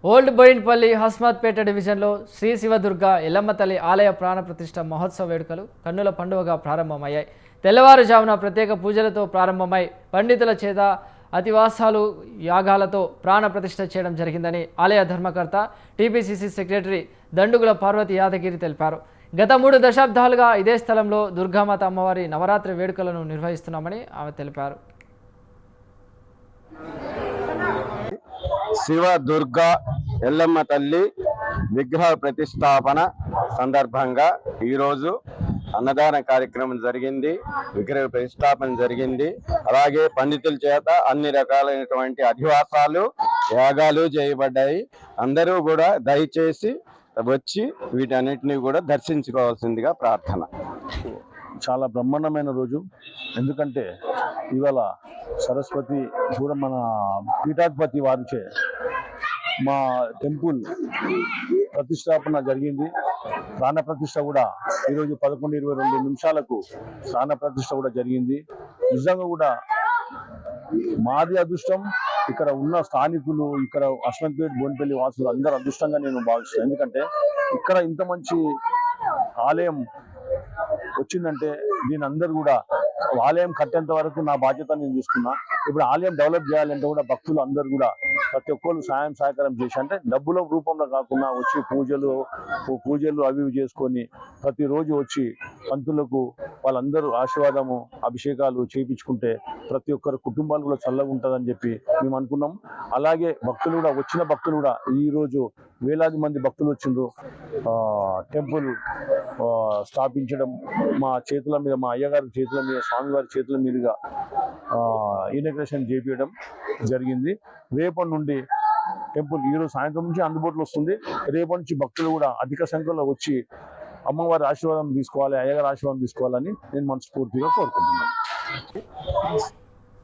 Old Boinpally Hasmathpet డివిజన్లో శ్రీ శివదుర్గ ఎల్లమ్మ తల్లి ఆలయ ప్రాణ ప్రతిష్ఠ మహోత్సవ వేడుకలు కన్నుల పండుగగా ప్రారంభమయ్యాయి. తెల్లవారుజామున ప్రత్యేక పూజలతో ప్రారంభమై పండితుల చేత అతివాసాలు యాగాలతో ప్రాణ ప్రతిష్ఠ చేయడం జరిగిందని ఆలయ ధర్మకర్త టీపీసీసీ సెక్రటరీ దండుగుల పార్వతి యాదగిరి తెలిపారు. గత 3 దశాబ్దాలుగా ఇదే స్థలంలో దుర్గామాత అమ్మవారి నవరాత్రి వేడుకలను నిర్వహిస్తున్నామని ఆమె తెలిపారు. శివ దుర్గా ఎల్లమ్మ తల్లి విగ్రహ ప్రతిష్టాపన సందర్భంగా ఈరోజు అన్నదాన కార్యక్రమం జరిగింది. విగ్రహ ప్రతిష్టాపన జరిగింది. అలాగే పండితుల చేత అన్ని రకాలైనటువంటి అధివాసాలు యాగాలు చేయబడ్డాయి. అందరూ కూడా దయచేసి వచ్చి వీటన్నిటిని కూడా దర్శించుకోవాల్సిందిగా ప్రార్థన. చాలా బ్రహ్మాండమైన రోజు. ఎందుకంటే ఇవాళ సరస్వతి పూర్వం మన పీఠాధిపతి వారిచే మా టెంపుల్ ప్రతిష్టాపన జరిగింది. ప్రాణ ప్రతిష్ట కూడా ఈరోజు 11:22 నిమిషాలకు ప్రాణ ప్రతిష్ట కూడా జరిగింది. నిజంగా కూడా మాది అదృష్టం, ఇక్కడ ఉన్న స్థానికులు, ఇక్కడ హస్మత్పేట బోయినపల్లి వాసులు అందరూ అదృష్టంగా నేను భావిస్తాను. ఎందుకంటే ఇక్కడ ఇంత మంచి ఆలయం వచ్చిందంటే దీని అందరూ కూడా ఆలయం కట్టేంత వరకు నా బాధ్యత నేను తీసుకున్నా. ఇప్పుడు ఆలయం డెవలప్ చేయాలంటే కూడా భక్తులు అందరూ కూడా ప్రతి ఒక్కరు సాయం సహకారం చేసి, అంటే డబ్బుల రూపంలో కాకుండా వచ్చి పూజలు అవి చేసుకొని ప్రతిరోజు వచ్చి పంతులకు వాళ్ళందరూ ఆశీర్వాదము అభిషేకాలు చేయించుకుంటే ప్రతి ఒక్కరు కుటుంబాలు కూడా చల్లగా ఉంటుందని చెప్పి మేము అనుకున్నాం. అలాగే భక్తులు కూడా వచ్చిన భక్తులు కూడా ఈరోజు వేలాది మంది భక్తులు వచ్చిండ్రు. టెంపుల్ స్థాపించడం మా చేతుల మీద, మా అయ్యగారి చేతుల మీద, స్వామివారి చేతుల మీదుగా ఇనాగ్రేషన్ చేపించడం జరిగింది. రేపటి నుండి టెంపుల్ ఈరోజు సాయంత్రం నుంచి అందుబాటులో వస్తుంది. రేపటి నుంచి భక్తులు కూడా అధిక సంఖ్యలో వచ్చి అమ్మవారి ఆశీర్వాదం తీసుకోవాలి, అయ్యగారి ఆశీర్వాదం తీసుకోవాలని నేను మనస్ఫూర్తిగా కోరుకుంటున్నాను.